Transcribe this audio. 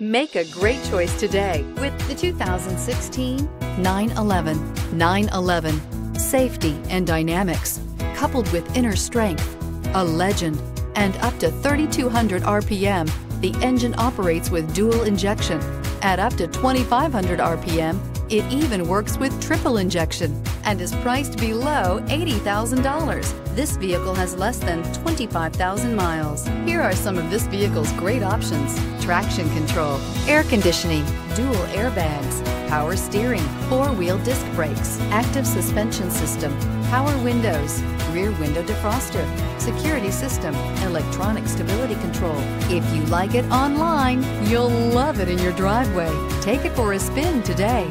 Make a great choice today with the 2016 911. 911. Safety and dynamics, coupled with inner strength, a legend, and up to 3,200 RPM, the engine operates with dual injection. At up to 2,500 RPM, it even works with triple injection and is priced below $80,000. This vehicle has less than 25,000 miles. Here are some of this vehicle's great options: traction control, air conditioning, dual airbags, power steering, four-wheel disc brakes, active suspension system, power windows, rear window defroster, security system, electronic stability control. If you like it online, you'll love it in your driveway. Take it for a spin today.